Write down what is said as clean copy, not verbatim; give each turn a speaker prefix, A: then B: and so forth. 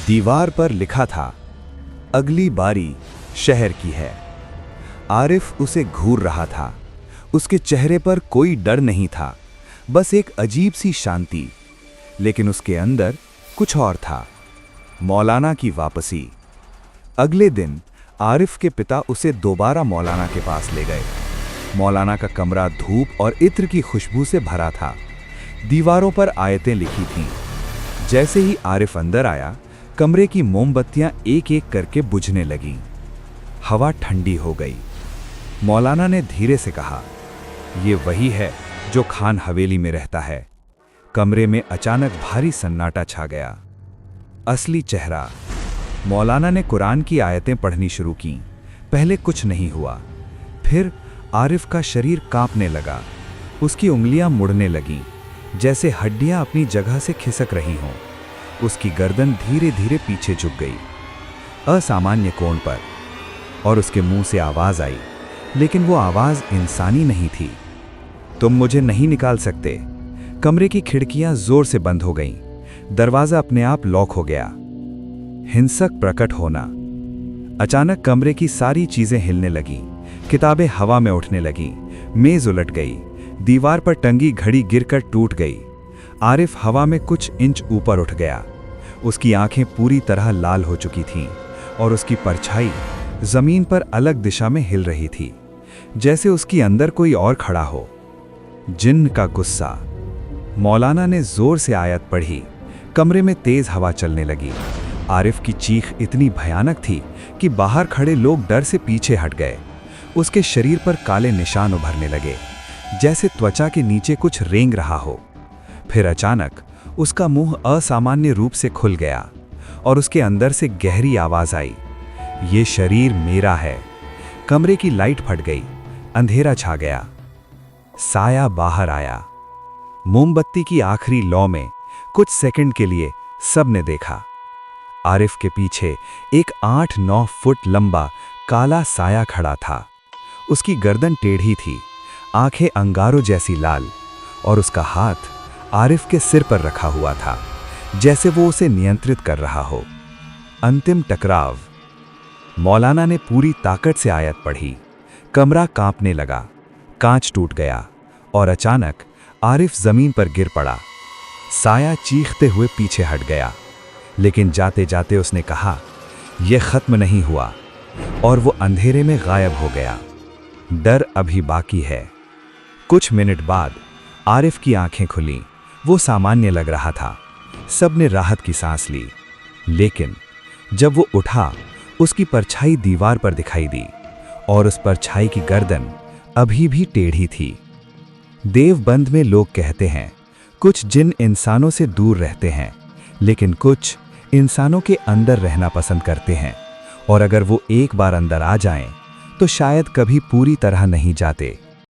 A: दीवार पर लिखा था, अगली बारी शहर की है। आरिफ उसे घूर रहा था। उसके चेहरे पर कोई डर नहीं था, बस एक अजीब सी शांति। लेकिन उसके अंदर कुछ और था, मौलाना की वापसी। अगले दिन आरिफ के पिता उसे दोबारा मौलाना के पास ले गए। मौलाना का कमरा धूप और इत्र की खुशबू से भरा था। दीवारों पर आयतें लिखी थीं। जैसे ही आरिफ अंदर आया, कमरे की मोमबत्तियां एक एक करके बुझने लगीं। हवा ठंडी हो गई। मौलाना ने धीरे से कहा, "ये वही है जो खान हवेली में रहता है।" कमरे में अचानक भारी सन्नाटा छा गया। असली चेहरा। मौलाना ने कुरान की आयतें पढ़नी शुरू की। पहले कुछ नहीं हुआ, फिर आरिफ का शरीर कांपने लगा। उसकी उंगलियां मुड़ने लगीं, जैसे हड्डियां अपनी जगह से खिसक रही हों। उसकी गर्दन धीरे धीरे पीछे झुक गई, असामान्य कोण पर, और उसके मुंह से आवाज आई, लेकिन वो आवाज इंसानी नहीं थी। "तुम मुझे नहीं निकाल सकते।" कमरे की खिड़कियां जोर से बंद हो गईं। दरवाजा अपने आप लॉक हो गया। हिंसक प्रकट होना। अचानक कमरे की सारी चीजें हिलने लगीं। किताबें हवा में उठने लगीं, मेज उलट गई, दीवार पर टंगी घड़ी गिरकर टूट गई। आरिफ हवा में कुछ इंच ऊपर उठ गया। उसकी आंखें पूरी तरह लाल हो चुकी थीं और उसकी परछाई जमीन पर अलग दिशा में हिल रही थी, जैसे उसके अंदर कोई और खड़ा हो। जिन्न का गुस्सा। मौलाना ने जोर से आयत पढ़ी। कमरे में तेज हवा चलने लगी। आरिफ की चीख इतनी भयानक थी कि बाहर खड़े लोग डर से पीछे हट गए। उसके शरीर पर काले निशान उभरने लगे, जैसे त्वचा के नीचे कुछ रेंग रहा हो। फिर अचानक उसका मुंह असामान्य रूप से खुल गया और उसके अंदर से गहरी आवाज आई, "ये शरीर मेरा है।" कमरे की लाइट फट गई। अंधेरा छा गया। साया बाहर आया। मोमबत्ती की आखिरी लौ में कुछ सेकंड के लिए सबने देखा। आरिफ के पीछे एक 8-9 फुट लंबा काला साया खड़ा था। उसकी गर्दन टेढ़ी थी, आंखें अंगारों जैसी लाल, और उसका हाथ आरिफ के सिर पर रखा हुआ था, जैसे वो उसे नियंत्रित कर रहा हो। अंतिम टकराव। मौलाना ने पूरी ताकत से आयत पढ़ी। कमरा कांपने लगा, कांच टूट गया और अचानक आरिफ जमीन पर गिर पड़ा। साया चीखते हुए पीछे हट गया, लेकिन जाते जाते उसने कहा, "यह खत्म नहीं हुआ", और वो अंधेरे में गायब हो गया। डर अभी बाकी है। कुछ मिनट बाद आरिफ की आंखें खुलीं। वो सामान्य लग रहा था। सबने राहत की सांस ली। लेकिन जब वो उठा, उसकी परछाई दीवार पर दिखाई दी, और उस परछाई की गर्दन अभी भी टेढ़ी थी। देवबंद में लोग कहते हैं, कुछ जिन इंसानों से दूर रहते हैं, लेकिन कुछ इंसानों के अंदर रहना पसंद करते हैं, और अगर वो एक बार अंदर आ जाएं, तो शायद कभी पूरी तरह नहीं जाते।